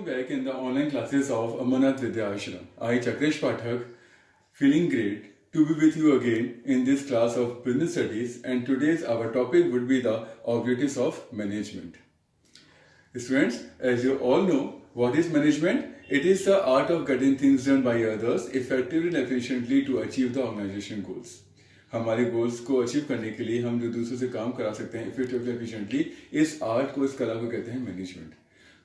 back in the online classes of Amarnath Vidya Ashram. I, Chakresh Pathak, feeling great to be with you again in this class of Business Studies, and today's our topic would be the objectives of management. Students, as you all know, what is management? It is the art of getting things done by others effectively and efficiently to achieve the organization goals. हमारे goals को achieve करने के लिए हम जो दूसरों से काम करा सकते हैं इफेक्टिवली एफिशिएंटली, इस आर्ट को, इस कला को कहते हैं मैनेजमेंट।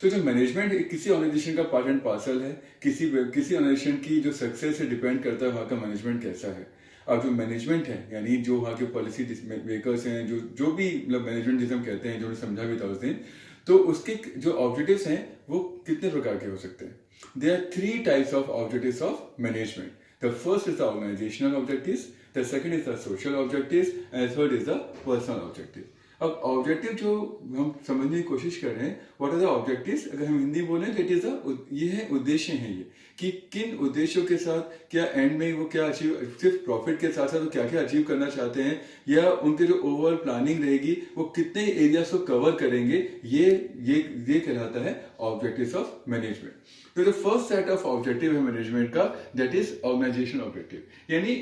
तो जो मैनेजमेंट किसी ऑर्गेनाइजेशन का पार्ट एंड पार्सल है, किसी ऑर्गेनाइजेशन की जो सक्सेस से डिपेंड करता है वहाँ का मैनेजमेंट कैसा है। अब जो मैनेजमेंट है यानी जो वहाँ के पॉलिसी मेकर्स हैं, जो भी मतलब मैनेजमेंट जिसे हम कहते हैं, जो समझा भी था उस दिन, तो उसके जो ऑब्जेक्टिव्स हैं वो कितने प्रकार के हो सकते हैं। There are 3 types of objectives of management. The first is the organisational objectives, the second is the social objectives and third is the personal objective. अब ऑब्जेक्टिव जो हम समझने की कोशिश कर रहे हैं, व्हाट आर द ऑब्जेक्टिव्स, अगर हम हिंदी बोलें तो इट इज ये है उद्देश्य हैं, ये कि किन उद्देश्यों के साथ क्या एंड में वो क्या अचीव, सिर्फ प्रॉफिट के साथ साथ वो क्या क्या अचीव करना चाहते हैं, या उनके जो ओवरऑल प्लानिंग रहेगी वो कितने एरियाज को कवर करेंगे, ये कहलाता है ऑब्जेक्टिव्स ऑफ मैनेजमेंट। तो जो फर्स्ट सेट ऑफ ऑब्जेक्टिव है मैनेजमेंट का, दैट इज ऑर्गेनाइजेशन ऑब्जेक्टिव, यानी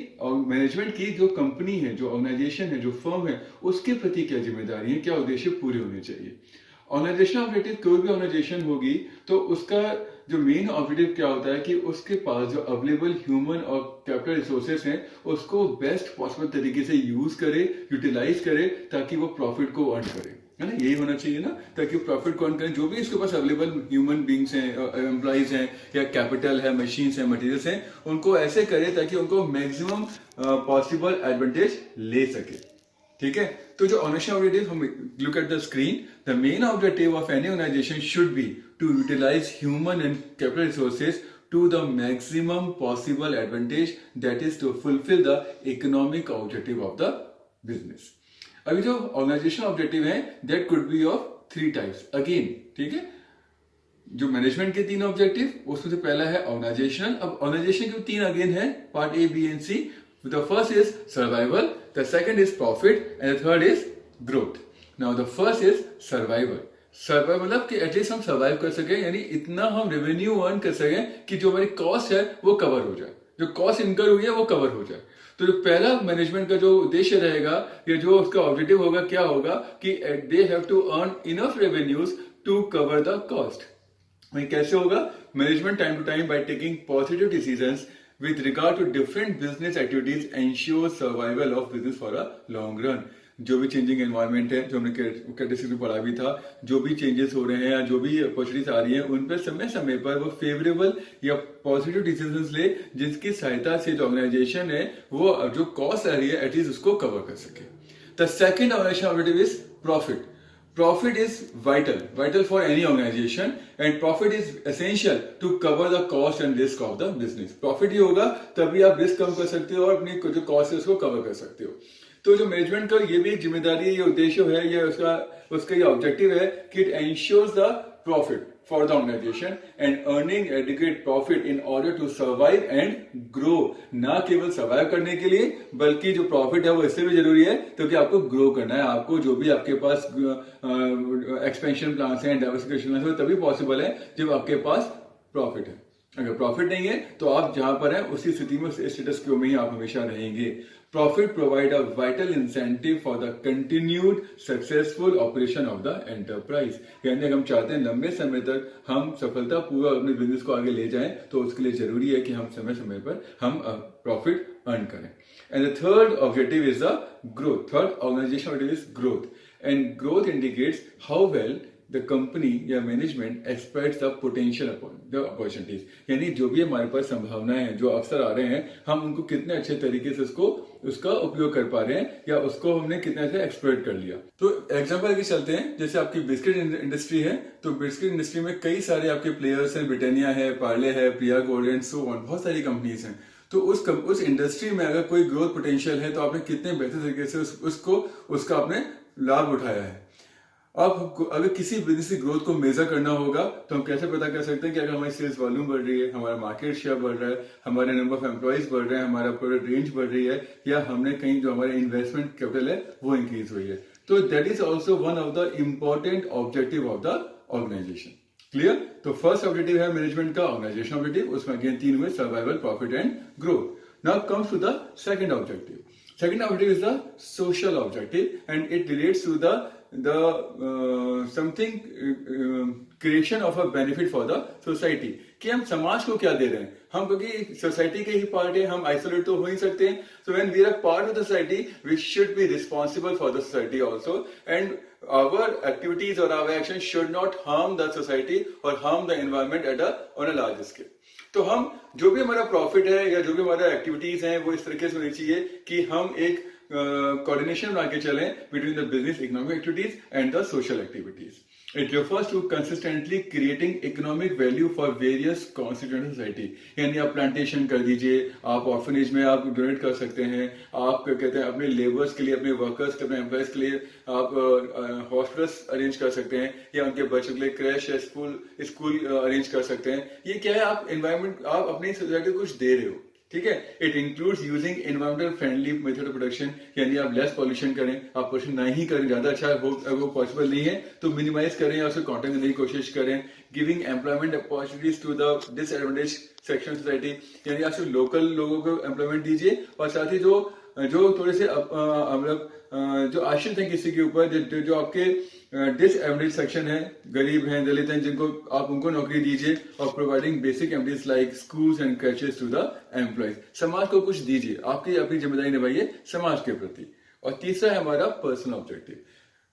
मैनेजमेंट की जो कंपनी है, जो ऑर्गेनाइजेशन है, जो फर्म है, उसके प्रति क्या जिम्मेदारी है, क्या उद्देश्य पूरे होने चाहिए। ऑर्गेनाइजेशन ऑब्जेक्टिव, कोई भी ऑर्गेनाइजेशन होगी तो उसका जो मेन ऑब्जेक्टिव क्या होता है कि उसके पास जो अवेलेबल ह्यूमन और कैपिटल रिसोर्सेस हैं उसको बेस्ट पॉसिबल तरीके से यूज करे, यूटिलाइज करे, ताकि वो प्रॉफिट को अर्न करे, है ना। यही होना चाहिए ना, ताकि प्रॉफिट को अर्न करें। जो भी इसके पास अवेलेबल ह्यूमन बींग्स हैं, एम्प्लॉइज हैं, या कैपिटल है, मशीन्स हैं, मटीरियल्स हैं, उनको ऐसे करे ताकि उनको मैक्सिमम पॉसिबल एडवांटेज ले सके। ठीक है, तो जो ऑर्गेनाइजेशन ऑब्जेक्टिव, हम look at the screen, the main objective of any organisation should be to utilise human and capital resources to the maximum possible advantage, that is to fulfill the economic objective of the business. अभी जो organisation objective है, that could be of 3 types again. ठीक है, जो management के 3 objective, उसमें से पहला है ऑर्गेनाइजेशनल। अब ऑर्गेनाइजेशन के 3 अगेन है, part A, B and C. The first is survival, the second is profit and the third is growth. Now the first is survival. Survive मतलब कि एटलीस्ट हम सर्वाइव कर सके, यानी इतना हम रेवेन्यू अर्न कर सके कि जो हमारी कॉस्ट है वो कवर हो जाए, जो कॉस्ट इनकर हुई है वो कवर हो जाए। तो जो पहला मैनेजमेंट का जो उद्देश्य रहेगा या जो उसका ऑब्जेक्टिव होगा, क्या होगा कि they have to earn enough revenues to cover the cost. कैसे होगा? Management time to time by taking positive decisions with regard to different business activities ensure survival of business for a long run. जो भी changing environment है, जो हमने category में पढ़ा भी था, जो भी चेंजेस हो रहे हैं या जो भी अपॉर्चुनिटीज आ रही हैं, उन पर समय समय पर वो फेवरेबल या पॉजिटिव डिसीजंस ले, जिसकी सहायता से जो ऑर्गेनाइजेशन है वो जो कॉस्ट आ रही है एटलीस्ट उसको कवर कर सके। The second organisation objective is profit. Profit is vital for any organization, and profit is essential to cover the cost and risk of the business. Profit ही होगा तभी आप रिस्क कम कर सकते हो और अपनी जो कॉस्ट है उसको कवर कर सकते हो। तो जो मैनेजमेंट का ये भी एक जिम्मेदारी है, ये उद्देश्य है, ये उसका ये ऑब्जेक्टिव है कि it ensures the profit for the organization and earning adequate profit in order to survive and grow। ना केवल सर्वाइव करने के लिए, बल्कि जो प्रॉफिट है वो इससे भी जरूरी है क्योंकि आपको ग्रो करना है। आपको जो भी आपके पास एक्सपेंशन प्लान्स हैं, डाइवर्सिफिकेशन प्लान्स हैं, तभी पॉसिबल है जब आपके पास प्रॉफिट है। अगर प्रॉफिट नहीं है तो आप जहां पर हैं उसी स्थिति में, स्टेटस क्यो में ही आप हमेशा रहेंगे। Profit provide a vital incentive for the continued successful operation of the enterprise। यानी हम चाहते हैं लंबे समय तक हम सफलता पूर्वक अपने बिजनेस को आगे ले जाएं, तो उसके लिए जरूरी है कि हम समय समय पर हम प्रॉफिट अर्न करें। And the third objective is the growth. Third organisation objective is growth, and growth indicates how well the company या management expects the potential upon the opportunities. यानी जो भी हमारे पास संभावनाएं हैं, जो अवसर आ रहे हैं, हम उनको कितने अच्छे तरीके से उसका उपयोग कर पा रहे हैं या उसको हमने कितने अच्छे एक्सप्लॉइट कर लिया। तो एग्जांपल की चलते हैं, जैसे आपकी बिस्किट इंडस्ट्री है, तो बिस्किट इंडस्ट्री में कई सारे आपके प्लेयर्स हैं, ब्रिटानिया है, पार्ले है, प्रिया गोल्ड एंड सो ऑन, बहुत सारी कंपनीज हैं। तो उस इंडस्ट्री में अगर कोई ग्रोथ पोटेंशियल है तो आपने कितने बेहतर तरीके से उसका आपने लाभ उठाया है। अब अगर किसी बिजनेस की ग्रोथ को मेजर करना होगा तो हम कैसे पता कर सकते हैं कि अगर हमारी सेल्स वॉल्यूम बढ़ रही है, हमारा मार्केट शेयर बढ़ रहा है, हमारे नंबर ऑफ एम्प्लॉइज बढ़ रहे हैं, हमारा प्रोडक्ट रेंज बढ़ रही है, या हमने कहीं जो हमारे इन्वेस्टमेंट कैपिटल है वो इंक्रीज हुई है। तो that is also one of the important objective of the organisation. Clear? तो फर्स्ट ऑब्जेक्टिव है मैनेजमेंट का ऑर्गेनाइजेशन ऑब्जेक्टिव, उसमें अगेन 3 हुए, survival, profit and growth. Now comes to the second objective. Second objective is the social objective and it relates to the something creation of a benefit for the society. कि हम समाज को क्या दे रहे हैं, हम क्योंकि सोसाइटी के ही पार्ट है, हम आइसोलेट तो हो ही सकते हैं. So when we are part of the society we should be responsible for the society also and our activities or our actions should not harm the society or harm the environment on a large scale. तो हम जो भी हमारा profit है या जो भी हमारा एक्टिविटीज हैं वो इस तरीके से होनी चाहिए कि हम एक कोऑर्डिनेशन बना के चलें between the business economic activities and the social activities. It refers to consistently creating economic value for various constituent society. यानी आप प्लांटेशन कर दीजिए, आप ऑर्फनेज में आप डोनेट कर सकते हैं, आप क्या कहते हैं अपने लेबर्स के लिए, अपने वर्कर्स के, अपने एम्प्लॉयज के लिए आप हॉस्पिटल्स अरेंज कर सकते हैं या उनके बच्चों के लिए क्रैश या स्कूल अरेंज कर सकते हैं. ये क्या है, आप एनवायरमेंट, आप अपनी सोसाइटी को कुछ दे रहे हो. ठीक है. It includes using environmental friendly method of production, यानी आप लेस पॉल्यूशन करें, आप पॉल्यूशन नहीं करें, ज्यादा अच्छा वो पॉसिबल नहीं है तो मिनिमाइज करें या उसे कॉन्टेक्ट करने की कोशिश करें. Giving employment opportunities to the disadvantage section society, यानी आप सिर्फ लोकल लोगों को एम्प्लॉयमेंट दीजिए और साथ ही जो थोड़े से जो आश्रित हैं किसी के ऊपर, जो आपके डिसएडवांटेज सेक्शन है, गरीब हैं, दलित हैं, जिनको आप उनको नौकरी दीजिए और providing basic employees like schools and creches to the employees. समाज को कुछ दीजिए, आपकी अपनी जिम्मेदारी निभाइए समाज के प्रति. और तीसरा है हमारा पर्सनल ऑब्जेक्टिव.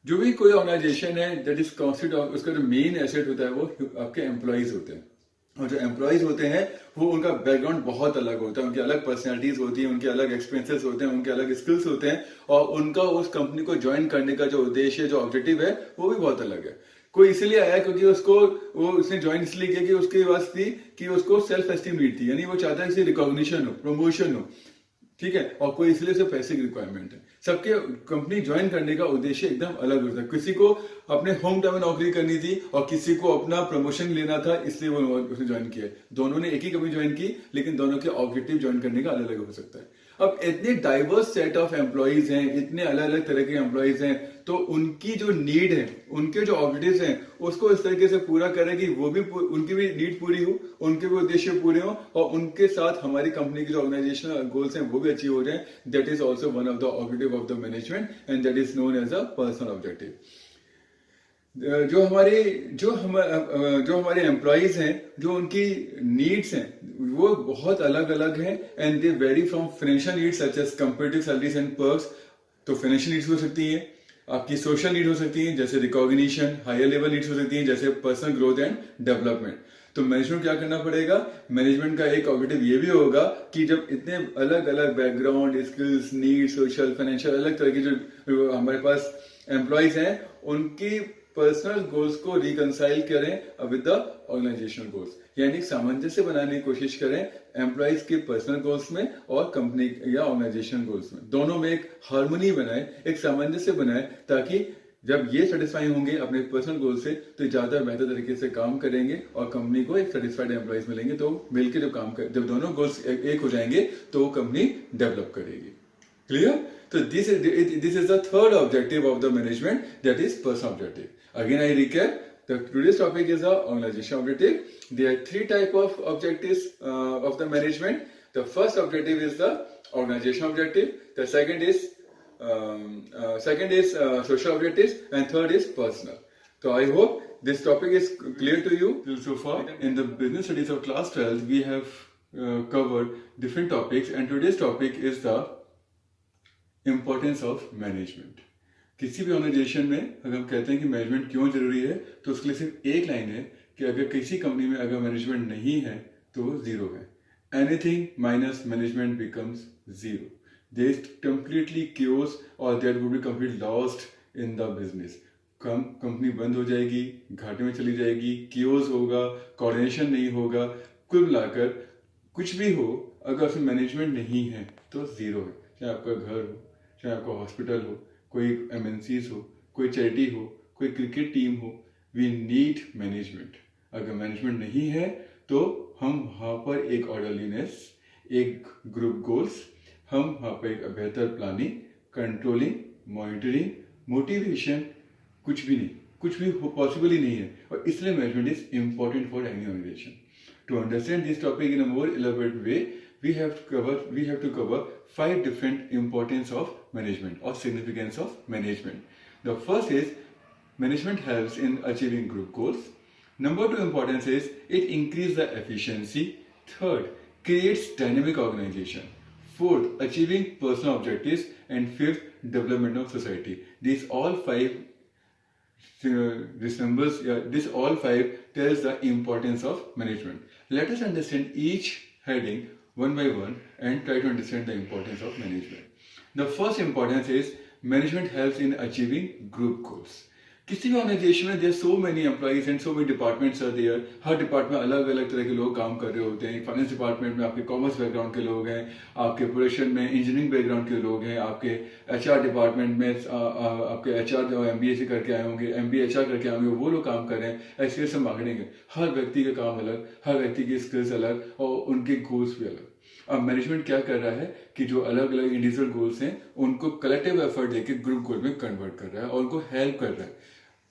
जो भी कोई ऑर्गेनाइजेशन है दैट इज कॉन्स्टिट्यूट, उसका जो मेन एसेट होता है वो आपके एम्प्लॉयज होते हैं. और जो एम्प्लॉयज होते हैं वो उनका बैकग्राउंड बहुत अलग होता है, उनकी अलग पर्सनैलिटीज होती है, उनके अलग एक्सपीरियंसेस होते हैं, उनके अलग स्किल्स होते हैं और उनका उस कंपनी को ज्वाइन करने का जो उद्देश्य, जो ऑब्जेक्टिव है वो भी बहुत अलग है. कोई इसलिए आया क्योंकि उसने ज्वाइन इसलिए किया कि उसके पास थी कि उसको सेल्फ एस्टीम नीड थी, यानी वो चाहता है कि रिकॉग्निशन हो, प्रमोशन हो. ठीक है. और कोई इसलिए से पैसे की रिक्वायरमेंट है. सबके कंपनी ज्वाइन करने का उद्देश्य एकदम अलग होता है. किसी को अपने होम टाउन में नौकरी करनी थी और किसी को अपना प्रमोशन लेना था, इसलिए वो उसने ज्वाइन किया. दोनों ने एक ही कंपनी ज्वाइन की लेकिन दोनों के ऑब्जेक्टिव ज्वाइन करने का अलग अलग हो सकता है. अब इतने डाइवर्स सेट ऑफ एम्प्लॉयज हैं, इतने अलग अलग तरह के एम्प्लॉयज हैं, तो उनकी जो नीड है, उनके जो ऑब्जेक्टिव्स हैं उसको इस तरीके से पूरा करें कि वो भी उनकी भी नीड पूरी हो, उनके भी उद्देश्य पूरे हो और उनके साथ हमारी कंपनी की जो ऑर्गेनाइजेशनल गोल्स हैं वो भी अचीव हो जाए. That is also one of the objective of the management and that is known as a personal objective. जो हमारे एम्प्लॉयज हैं, जो उनकी नीड्स हैं वो बहुत अलग अलग हैं and they vary from financial needs such as comparative salaries and perks. तो फाइनेंशियल नीड्स हो सकती हैं, आपकी सोशल नीड हो सकती हैं जैसे रिकॉग्निशन, हायर लेवल नीड्स हो सकती हैं जैसे पर्सनल ग्रोथ एंड डेवलपमेंट. तो मैनेजमेंट क्या करना पड़ेगा, मैनेजमेंट का एक ऑब्जेक्टिव ये भी होगा कि जब इतने अलग अलग background, skills, need, social, financial अलग तरह की जो हमारे पास एम्प्लॉयज हैं उनकी पर्सनल गोल्स को रिकंसाइल करें विद द ऑर्गेनाइजेशनल गोल्स, यानी सामंजस्य बनाने की कोशिश करें एम्प्लॉयज के पर्सनल गोल्स में और कंपनी या ऑर्गेनाइजेशनल गोल्स में. दोनों में एक हार्मनी बनाए, एक सामंजस्य बनाए, ताकि जब ये सेटिस्फाई होंगे अपने पर्सनल गोल से तो ज्यादा बेहतर तरीके से काम करेंगे और कंपनी को एक सेटिस्फाइड एम्प्लॉयज मिलेंगे. तो मिलकर जब दोनों गोल्स एक हो जाएंगे तो कंपनी डेवलप करेगी. Clear? So this is the third objective of the management, that is personal objective. Again I recap, the today's topic is the organization objective. There are three type of objectives of the management. The first objective is the organization objective. The second is social objectives, and third is personal. So I hope this topic is clear to you till so far. In the business studies of class 12, we have covered different topics, and today's topic is the importance of management. किसी भी organisation में अगर हम कहते हैं कि management क्यों जरूरी है तो उसके लिए सिर्फ एक लाइन है कि अगर किसी कंपनी में अगर मैनेजमेंट नहीं है तो वो जीरो है. Anything minus management becomes zero. There is completely chaos और there would be complete lost in the business. Company बंद हो जाएगी, घाटे में चली जाएगी, क्योस होगा, कोऑर्डिनेशन नहीं होगा. कुल मिलाकर कुछ भी हो, अगर उसमें मैनेजमेंट नहीं है तो जीरो है. चाहे आपका घर हो, चाहे आपका हॉस्पिटल हो, कोई एमएनसीज हो, कोई चैरिटी हो, कोई क्रिकेट टीम हो, वी नीड मैनेजमेंट. अगर मैनेजमेंट नहीं है तो हम वहाँ पर एक ऑर्डरलीनेस, एक ग्रुप गोल्स, हम वहाँ पर एक बेहतर प्लानिंग, कंट्रोलिंग, मॉनिटरिंग, मोटिवेशन कुछ भी नहीं. कुछ भी पॉसिबल ही नहीं है, और इसलिए management is important for any organisation. To understand this topic in a more elaborate way, we have to cover 5 different importance of management or significance of management. The first is management helps in achieving group goals. Number 2 importance is it increases the efficiency. Third, creates dynamic organization. Fourth, achieving personal objectives. And fifth, development of society. These all 5 this all 5 tells the importance of management. Let us understand each heading one by one and try to understand the importance of management. The first importance is management helps in achieving group goals. किसी भी organisation में there so many employees and so many departments are there. हर department में अलग अलग तरह के लोग काम कर रहे होते हैं. फाइनेंस डिपार्टमेंट में आपके कॉमर्स बैकग्राउंड के लोग हैं, आपके प्रोडक्शन में इंजीनियरिंग बैकग्राउंड के लोग हैं, आपके एचआर डिपार्टमेंट में आपके एचआर जो एमबीए से करके आए होंगे, एमबीए एचआर करके आए होंगे, वो लोग काम कर रहे हैं. ऐसे से मार्केटिंग है. हर व्यक्ति का काम अलग, हर व्यक्ति की स्किल्स अलग और उनके गोल्स भी अलग. अब मैनेजमेंट क्या कर रहा है कि जो अलग अलग इंडिविजुअल गोल्स हैं उनको कलेक्टिव एफर्ट देकर ग्रुप गोल में कन्वर्ट कर रहा है और उनको हेल्प कर रहा है.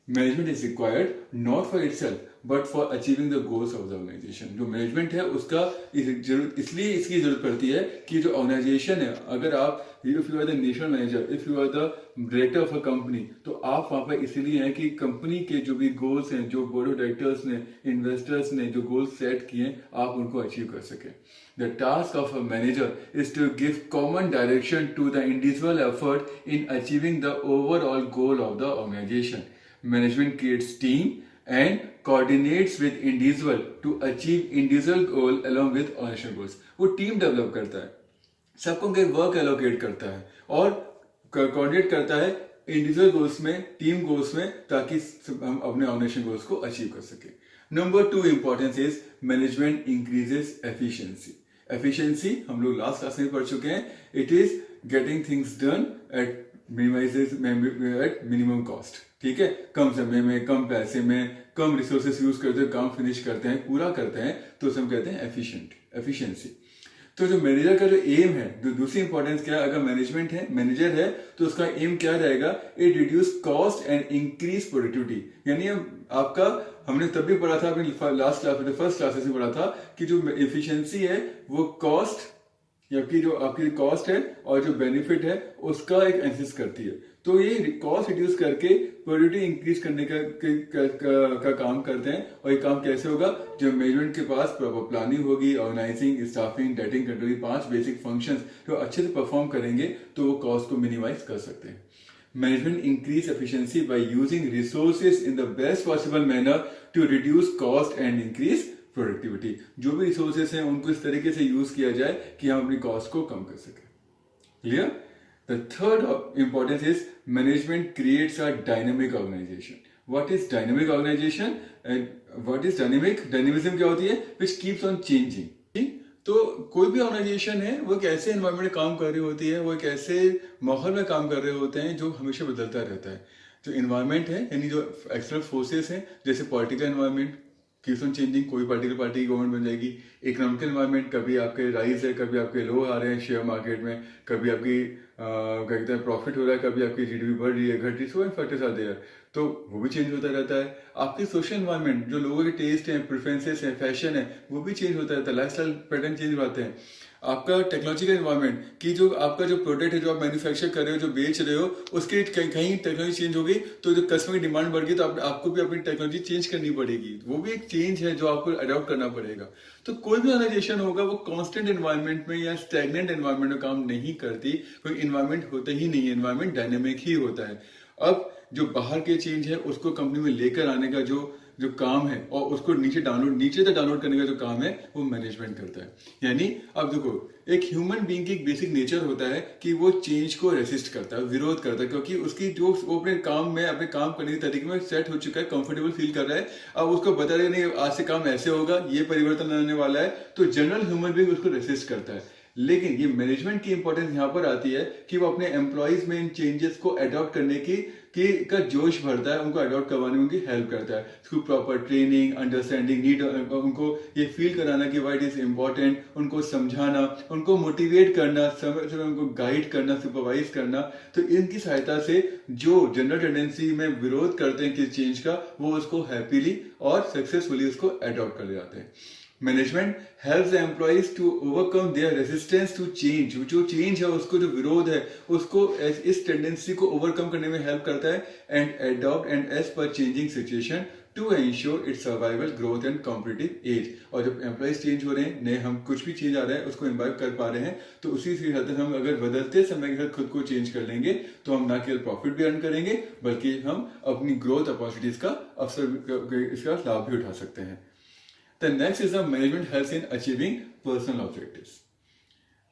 Management is required not for itself but for achieving the goals of the organisation. जो मैनेजमेंट है उसका इसलिए इसकी जरूरत पड़ती है कि जो ऑर्गेनाइजेशन है, अगर आप if you are the national manager, if you are the director of a company, तो आप वहां पर इसलिए हैं कि कंपनी के जो भी गोल्स हैं, जो बोर्ड ऑफ डायरेक्टर्स ने, इन्वेस्टर्स ने जो गोल्स सेट किए, आप उनको अचीव कर सकें. The task of a manager is to give common direction to the individual effort in achieving the overall goal of the organization. Management creates team and coordinates with individual to achieve individual goal along with organizational goals. वो team develop करता है, सबको work allocate करता है और coordinate करता है individual goals में, टीम गोल्स में, ताकि हम अपने ऑर्गेनाइजेशन गोल्स को अचीव कर सके. Number 2 importance is management increases efficiency. Efficiency हम लोग लास्ट क्लास में पढ़ चुके हैं. It is getting things done at minimum cost. ठीक है, कम समय में, कम पैसे में, कम रिसोर्सेस यूज करते हैं, काम फिनिश करते हैं, पूरा करते हैं, तो उसे हम कहते हैं एफिशिएंसी. तो जो मैनेजर का जो एम है, जो दूसरी इंपॉर्टेंस क्या है, अगर मैनेजमेंट है, मैनेजर है, तो उसका एम क्या रहेगा? It reduce cost and increase productivity. यानी आपका, हमने तब भी पढ़ा था अपनी लास्ट क्लास में, फर्स्ट क्लासेस में पढ़ा था कि जो एफिशिएंसी है वो कॉस्ट या कि जो आपकी कॉस्ट है और जो बेनिफिट है उसका एक एनालिसिस करती है. तो ये कॉस्ट रिड्यूस करके प्रोडक्टिविटी इंक्रीज करने का काम करते हैं. और ये काम कैसे होगा? जब मैनेजमेंट के पास प्रॉपर प्लानिंग होगी, organising, staffing, dating, controlling, 5 basic functions जो अच्छे से परफॉर्म करेंगे तो वो कॉस्ट को मिनिमाइज कर सकते हैं. Management increase efficiency by using resources in the best possible manner to reduce cost and increase productivity. जो भी रिसोर्सेस हैं उनको इस तरीके से यूज किया जाए कि हम अपनी कॉस्ट को कम कर सकें. Clear? The third importance is management creates a dynamic organization. What is dynamic organization and what is dynamic? Dynamism क्या होती है? Which keeps on changing. तो कोई भी ऑर्गेनाइजेशन है वो एक ऐसे एनवायरमेंट में काम कर रही होती है, वो एक ऐसे माहौल में काम कर रहे होते हैं जो हमेशा बदलता रहता है. जो एनवायरमेंट है, यानी जो एक्सटर्नल फोर्सेस हैं, जैसे political environment keeps on changing, कोई पर्टिकुलर पार्टी की गवर्नमेंट बन जाएगी. इकोनॉमिकल एनवायरमेंट, कभी आपके राइज है, कभी आपके लो आ रहे हैं शेयर मार्केट में, कभी आपकी क्या कहते हैं प्रॉफिट हो रहा है, कभी आपकी जीडीपी बढ़ रही है, घट रही है, सो फैक्टर्स आते हैं, तो वो भी चेंज होता रहता है. आपके सोशल एनवायरमेंट, जो लोगों के टेस्ट हैं, प्रेफरेंसेस हैं, फैशन है, वो भी चेंज होता रहता है, लाइफस्टाइल पैटर्न चेंज होते हैं. आपका टेक्नोलॉजिकल एनवायरमेंट की जो आपका जो प्रोडक्ट है, जो आप मैन्युफैक्चर कर रहे हो, जो बेच रहे हो, उसकी कहीं टेक्नोलॉजी चेंज हो गई तो जो कस्टमर की डिमांड बढ़ गई तो आपको भी अपनी टेक्नोलॉजी चेंज करनी पड़ेगी. वो भी एक चेंज है जो आपको अडॉप्ट करना पड़ेगा. तो कोई भी ऑर्गेनाइजेशन होगा वो कांस्टेंट एनवायरनमेंट में या स्टैग्नेंट एनवायरनमेंट में काम नहीं करती. कोई एनवायरनमेंट होता ही नहीं है, एनवायरनमेंट डायनेमिक ही होता है. अब जो बाहर के चेंज है उसको कंपनी में लेकर आने का जो काम है और उसको नीचे तक डाउनलोड करने का जो काम है वो मैनेजमेंट करता है. यानी अब देखो, एक ह्यूमन बीइंग की एक बेसिक नेचर होता है कि वो चेंज को रेसिस्ट करता है, विरोध करता है, क्योंकि उसकी जो वो अपने काम में, अपने काम करने के तरीके में सेट हो चुका है, कंफर्टेबल फील कर रहा है. अब उसको बता रहे नहीं आज से काम ऐसे होगा, ये परिवर्तन आने वाला है, तो जनरल ह्यूमन बीइंग उसको रेसिस्ट करता है. लेकिन ये मैनेजमेंट की इंपॉर्टेंस यहाँ पर आती है कि वो अपने एम्प्लॉयज में इन चेंजेस को अडॉप्ट करने की का जोश भरता है, उनको अडॉप्ट करवाने में उनकी हेल्प करता है through proper training, understanding need, उनको ये फील कराना कि वाइट इज इम्पोर्टेंट, उनको समझाना, उनको मोटिवेट करना, समय समय उनको गाइड करना, सुपरवाइज करना। तो इनकी सहायता से जो जनरल टेंडेंसी में विरोध करते हैं किसी चेंज का, वो उसको हैप्पीली और सक्सेसफुली उसको अडॉप्ट कर जाते हैं। Management helps the employees to overcome their resistance to change. जो चेंज है, उसको जो विरोध है, उसको इस टेंडेंसी को ओवरकम करने में हेल्प करता है and adopt and as per changing situation to ensure its survival, growth and competitive edge. और जब एम्प्लॉइज चेंज हो रहे हैं, नए हम कुछ भी चेंज आ रहा है उसको इन्वाइव कर पा रहे हैं, तो उसी से हम अगर बदलते समय के साथ खुद को चेंज कर लेंगे तो हम ना केवल प्रॉफिट भी अर्न करेंगे बल्कि हम अपनी ग्रोथ अपॉर्चुनिटीज का अवसर, इसका लाभ भी उठा सकते हैं। The next is the management helps in achieving personal objectives.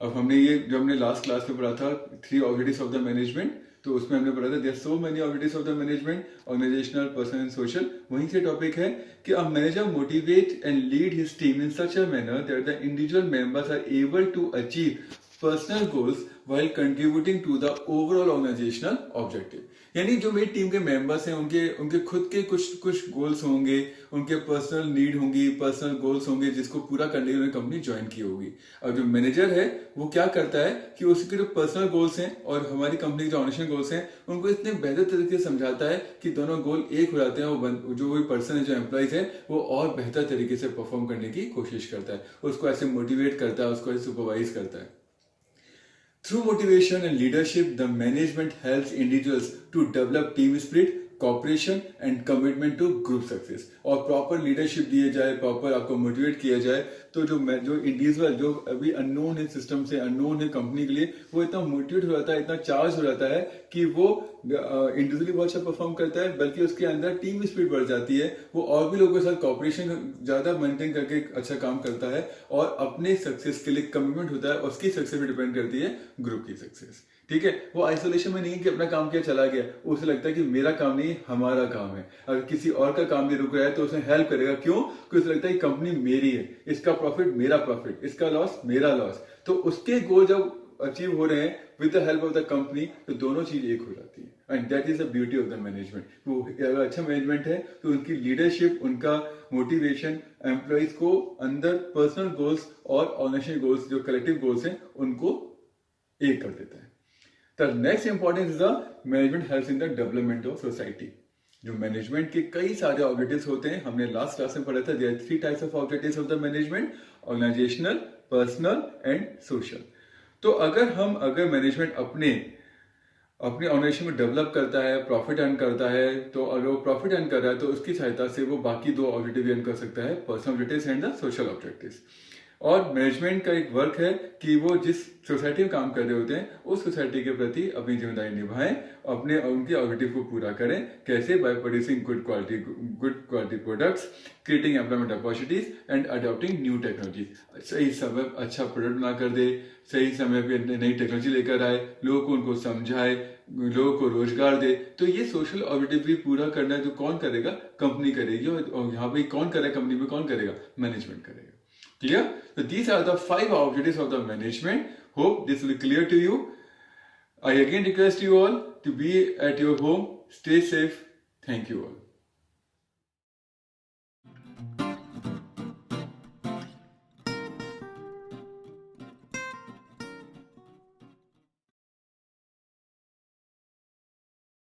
अब हमने लास्ट क्लास में पढ़ा था 3 objectives of the management, तो उसमें हमने पढ़ा था there are so many objectives of the management, organizational, personal and social। वहीं से टॉपिक है कि a manager motivate and lead his team in such a manner that the individual members are able to achieve personal goals while contributing to the overall organizational objective। यानी जो मेरी team के members हैं, उनके खुद के कुछ गोल्स होंगे, उनके पर्सनल नीड होंगी, पर्सनल गोल्स होंगे जिसको पूरा करने के लिए कंपनी ज्वाइन की होगी। और जो मैनेजर है वो क्या करता है कि उसके जो पर्सनल गोल्स हैं और हमारी कंपनी के जो ऑर्गेनाइजेशन गोल्स हैं, उनको इतने बेहतर तरीके से समझाता है कि दोनों गोल एक हो जाते हैं। वो जो कोई पर्सन है, जो एम्प्लॉइज है, वो और बेहतर तरीके से परफॉर्म करने की कोशिश करता है, उसको ऐसे मोटिवेट करता है, उसको ऐसे सुपरवाइज करता है। Through motivation and leadership, the management helps individuals to develop team spirit, cooperation and commitment to group success। और प्रॉपर लीडरशिप दिए जाए, प्रॉपर आपको मोटिवेट किया जाए, तो जो इंडिविजुअल जो अभी अननोन है, सिस्टम से अननोन है कंपनी के लिए, वो इतना मोटिवेट हो जाता है, इतना चार्ज हो जाता है कि वो इंडिविजुअली बहुत अच्छा परफॉर्म करता है, बल्कि उसके अंदर टीम स्पिरिट बढ़ जाती है। वो और भी लोगों के साथ कॉपरेशन ज्यादा मेंटेन करके अच्छा काम करता है और अपने सक्सेस के लिए कमिटमेंट होता है। उसकी सक्सेस भी डिपेंड करती है ग्रुप की सक्सेस। ठीक है, वो आइसोलेशन में नहीं कि अपना काम किया चला गया, उसे लगता है कि मेरा काम नहीं, हमारा काम है। अगर किसी और का काम भी रुक रहा है तो उसे हेल्प करेगा। क्यों? क्योंकि उसे लगता है कि कंपनी मेरी है, इसका प्रॉफिट मेरा प्रॉफिट, इसका लॉस मेरा लॉस। तो उसके गोल जब अचीव हो रहे हैं with the help of the company, तो दोनों चीज एक हो जाती है। And that is the beauty of the management. वो अगर अच्छा मैनेजमेंट है तो उनकी लीडरशिप, उनका मोटिवेशन एम्प्लॉइज को अंदर पर्सनल गोल्स और ऑर्गेनाइजेशन गोल्स, जो कलेक्टिव गोल्स हैं, उनको एक कर देता है। The next importance is the management helps in the development of society। जो मैनेजमेंट के कई सारे ऑब्जेक्टिव्स होते हैं, हमने लास्ट क्लास में पढ़ा था। there are 3 types of objectives of the management: organizational, personal and social। तो अगर मैनेजमेंट अपने ऑर्गेनाइजेशन में डेवलप करता है, प्रॉफिट अर्न करता है, तो अगर वो प्रॉफिट अर्न कर रहा है तो उसकी सहायता से वो बाकी 2 ऑब्जेक्टिव अर्न कर सकता है, personal objectives and the social objectives. और मैनेजमेंट का एक वर्क है कि वो जिस सोसाइटी में काम कर रहे होते हैं, उस सोसाइटी के प्रति अपनी जिम्मेदारी निभाएं, उनके ऑब्जेक्टिव को पूरा करें। कैसे? By producing good quality products, creating employment opportunities and adopting new technology. सही समय अच्छा प्रोडक्ट बना कर दे, सही समय पे नई टेक्नोलॉजी लेकर आए, लोगों को उनको समझाए, लोगों को रोजगार दे। तो ये सोशल ऑब्जेक्टिव भी पूरा करना जो कौन करेगा? कंपनी करेगी। और यहाँ पे कौन करेगा? कंपनी में कौन करेगा? मैनेजमेंट करेगा। Clear? So these are the 5 objectives of the management. Hope this will be clear to you. I again request you all to be at your home. Stay safe. Thank you all.